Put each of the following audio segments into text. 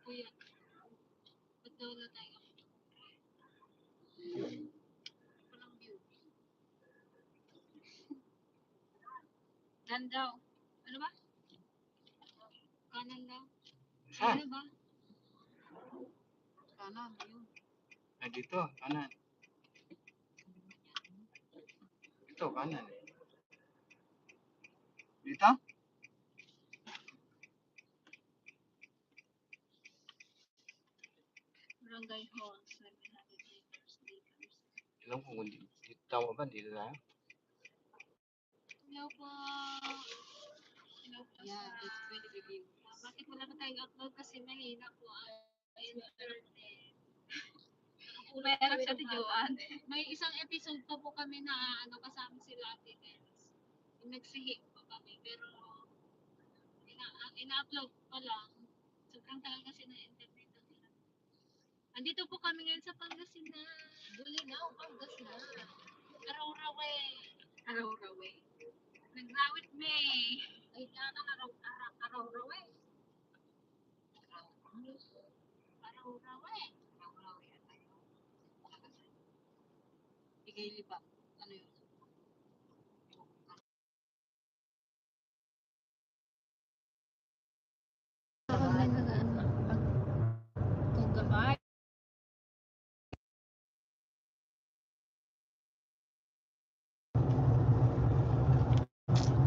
Kuya, ba't daw wala tayo? Walang view. Dan daw. Ano ba? Kanan daw. Saan? Ano ba? Kanan, yun. Ah, dito, kanan. Dito, kanan. Dito? Barangay Hall, 700 meters. Alam ko kung dito tama ba, dito tayo? Hello po. Hello po Yeah, sa... it's 20 reviews. Bakit wala pa tayong upload kasi mahina po ang internet. Meron sa tijuan. May isang episode pa po kami na kasama sila Ate Nels. Yung nagsihi po kami pero ina-upload pa lang. Sobrang tagal kasi ng internet. Andito po kami ngayon sa Pangasinan. Bulinaw, Pangasinan. Araw-rawe. Araw-rawe. Nagrawit me. Ay, kaya araw-rawe. Araw-rawe. Bigay liba. Ano yun? Pagkugamay.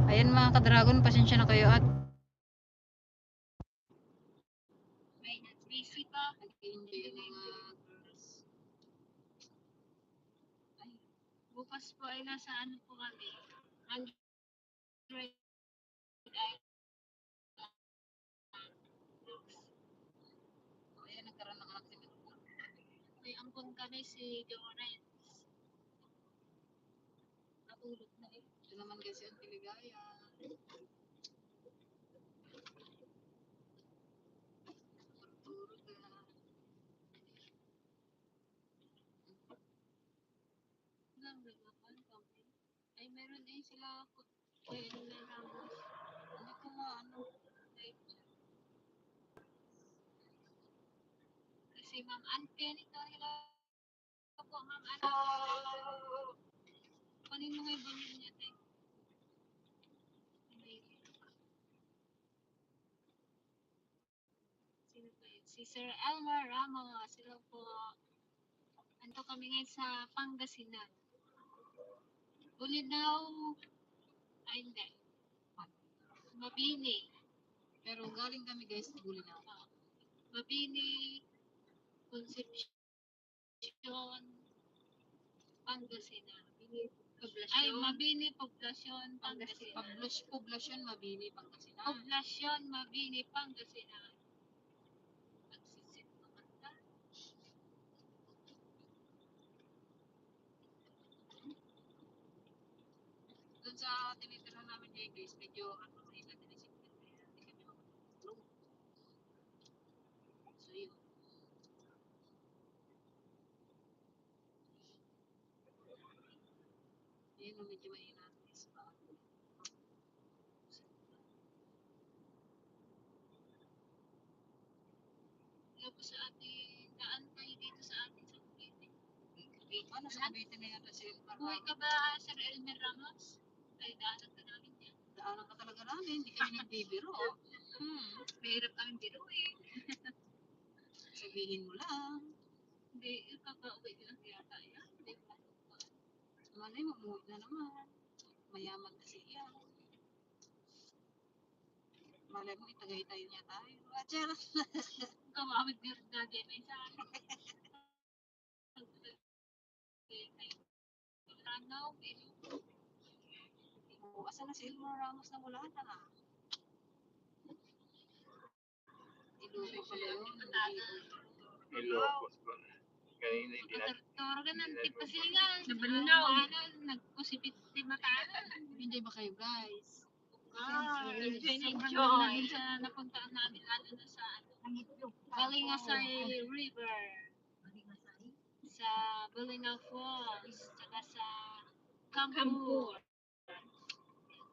Ayan mga ka-dragon, pasensya na kayo at May busy pa. nag-enjoy yung mga girls. Ay, bukas po ay nasa ano po kami. Android O, ayan, nagkaroon ng anak si Milton. may ampon kami si Dorens. Natulog na eh. Ito naman kasi ang Piligaya. Turturog na. Nagagapan kami. Ay, meron eh sila. Ay, ano na Ramos. Hindi ko ano. Ay, kasi Ma'am Ante, nito hello po, Ma'am Ante. Kanino nga yung bumili niya, te? Sino ba yun? Si Sir Elmer Ramos. Hello po. Anto kami ngayon sa Pangasinan. Bulinaw. Ay, hindi. Mabini. Pero galing kami guys sa Bulinaw. Mabini. Concepcion. Pangasinan. Ay, Mabini, Poblasyon, Pangasinan. Poblasyon, Mabini, Pangasinan. Poblasyon, Mabini, Pangasinan. Pagsisit naman na. Doon sa tinitira namin guys, medyo mahina din isip ko. Hindi kami makatulog. So yun. Yun ang medyo mahina din isip ko. Hello po sa ating daan tayo dito sa ating sa Cavite. Ano sa Cavite na yan si Elmer Buhay ka Ramos? ba, Sir Elmer Ramos? Ay, daanan ka namin yan. Daanan ka talaga namin, hindi kami nagbibiro. Mahirap kaming biruin. Sabihin mo lang. Hindi, ipapauwi lang yata yan. Hindi ba? Malay mo, umuwi na naman. Mayaman kasi yan. Malay mo, itagay-tayo niya tayo. Achara! Kamamit niyo rin dati may saan. Ranaw, Asan na si Elmer Ramos na wala na? Ilupo pala yun. Ilocos ba? Kanina hindi natin. Toro ka ng tipasingan. Nabalaw. Nagkusipit si Matanan. Hindi ba kayo guys? Sobrang namin sa napuntaan namin lalo na sa Balingasay River. Sa Bulinaw Falls. Saka sa Campo.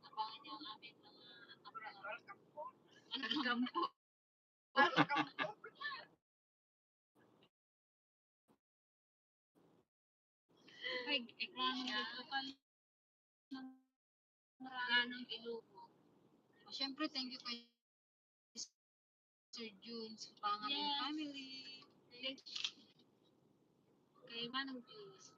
Abangan niyo ang aming mga upload. Ano Campo? Kay Ekranong Lokal ng Ranong Ilugo. O, syempre, thank you kay Sir June sa pangalan Yes. family. Kay Manong Jules.